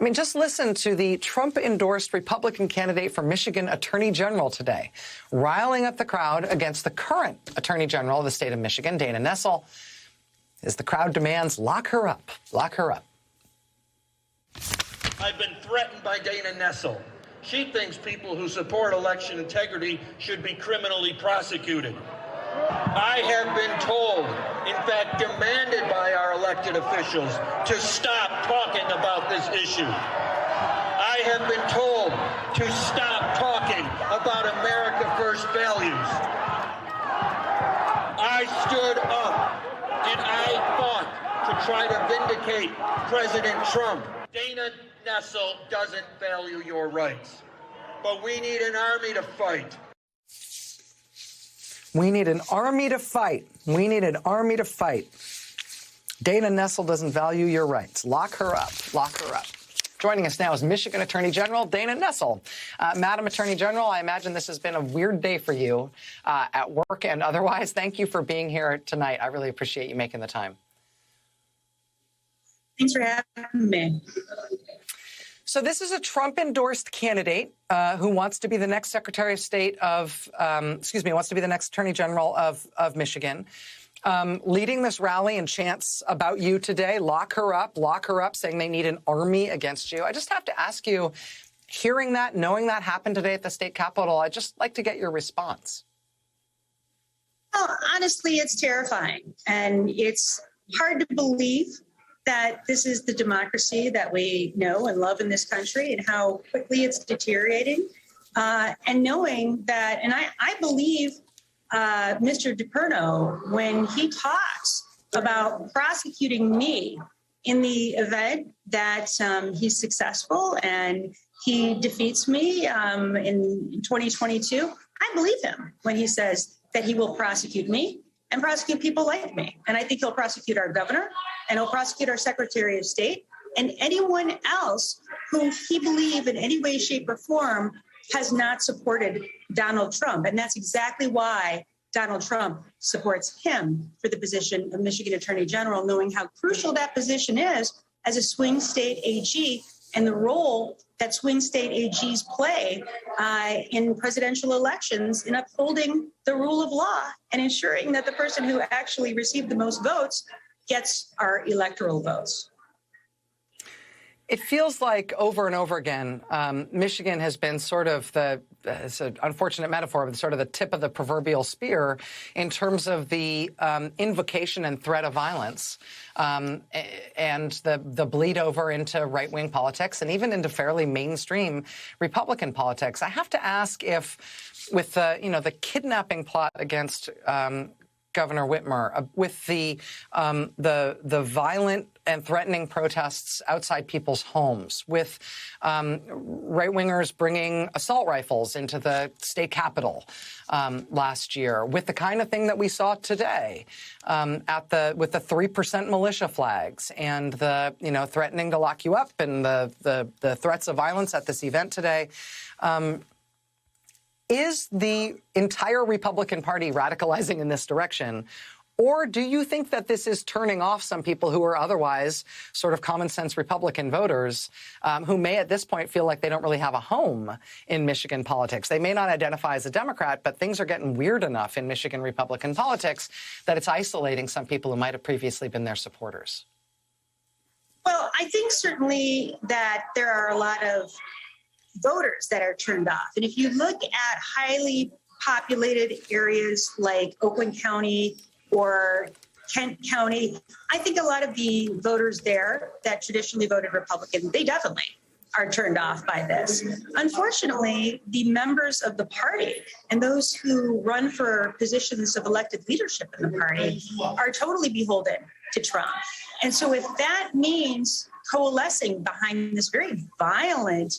I mean, just listen to the Trump-endorsed Republican candidate for Michigan Attorney General today, riling up the crowd against the current Attorney General of the state of Michigan, Dana Nessel, as the crowd demands, lock her up, lock her up. I've been threatened by Dana Nessel. She thinks people who support election integrity should be criminally prosecuted. I have been told, in fact demanded by our elected officials, to stop talking about this issue. I have been told to stop talking about America First values. I stood up and I fought to try to vindicate President Trump. Dana Nessel doesn't value your rights, but we need an army to fight. We need an army to fight. We need an army to fight. Dana Nessel doesn't value your rights. Lock her up. Lock her up. Joining us now is Michigan Attorney General Dana Nessel. Madam Attorney General, I imagine this has been a weird day for you at work and otherwise. Thank you for being here tonight. I really appreciate you making the time. Thanks for having me. So this is a Trump-endorsed candidate who wants to be the next Secretary of State of, wants to be the next Attorney General of Michigan, leading this rally and chants about you today, lock her up, saying they need an army against you. I just have to ask you, hearing that, knowing that happened today at the state capitol, I'd just like to get your response. Well, honestly, it's terrifying, and it's hard to believe that this is the democracy that we know and love in this country and how quickly it's deteriorating. And knowing that, and I believe Mr. DePerno, when he talks about prosecuting me in the event that he's successful and he defeats me in 2022, I believe him when he says that he will prosecute me and prosecute people like me. And I think he'll prosecute our governor, and he'll prosecute our Secretary of State, and anyone else who he believes in any way, shape, or form has not supported Donald Trump. And that's exactly why Donald Trump supports him for the position of Michigan Attorney General, knowing how crucial that position is as a swing state AG and the role that swing state AGs play in presidential elections in upholding the rule of law and ensuring that the person who actually received the most votes gets our electoral votes. It feels like over and over again, Michigan has been sort of it's an unfortunate metaphor, but sort of the tip of the proverbial spear in terms of the invocation and threat of violence and the bleed over into right-wing politics and even into fairly mainstream Republican politics. I have to ask if with the kidnapping plot against Governor Whitmer, with the violent and threatening protests outside people's homes, with right-wingers bringing assault rifles into the state capitol last year, with the kind of thing that we saw today with the 3% militia flags and the threatening to lock you up and the threats of violence at this event today. Is the entire Republican Party radicalizing in this direction? Or do you think that this is turning off some people who are otherwise sort of common sense Republican voters who may at this point feel like they don't really have a home in Michigan politics? They may not identify as a Democrat, but things are getting weird enough in Michigan Republican politics that it's isolating some people who might have previously been their supporters. Well, I think certainly that there are a lot of voters that are turned off. And if you look at highly populated areas like Oakland County or Kent County, I think a lot of the voters there that traditionally voted Republican, they definitely are turned off by this. Unfortunately, the members of the party and those who run for positions of elected leadership in the party are totally beholden to Trump. And so if that means coalescing behind this very violent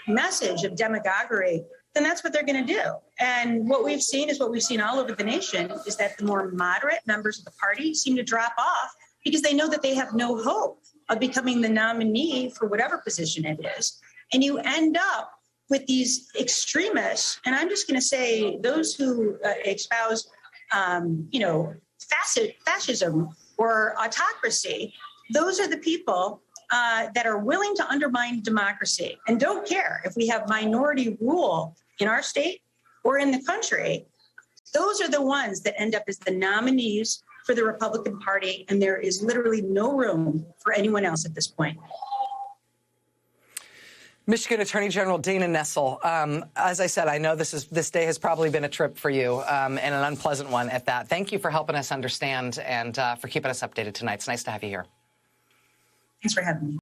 message of demagoguery, then that's what they're going to do. And what we've seen is what we've seen all over the nation is that the more moderate members of the party seem to drop off because they know that they have no hope of becoming the nominee for whatever position it is. And you end up with these extremists, and I'm just going to say those who espouse, fascism or autocracy, those are the people that are willing to undermine democracy and don't care if we have minority rule in our state or in the country, those are the ones that end up as the nominees for the Republican Party. And there is literally no room for anyone else at this point. Michigan Attorney General Dana Nessel, as I said, I know this day has probably been a trip for you, and an unpleasant one at that. Thank you for helping us understand and for keeping us updated tonight. It's nice to have you here. Thanks for having me.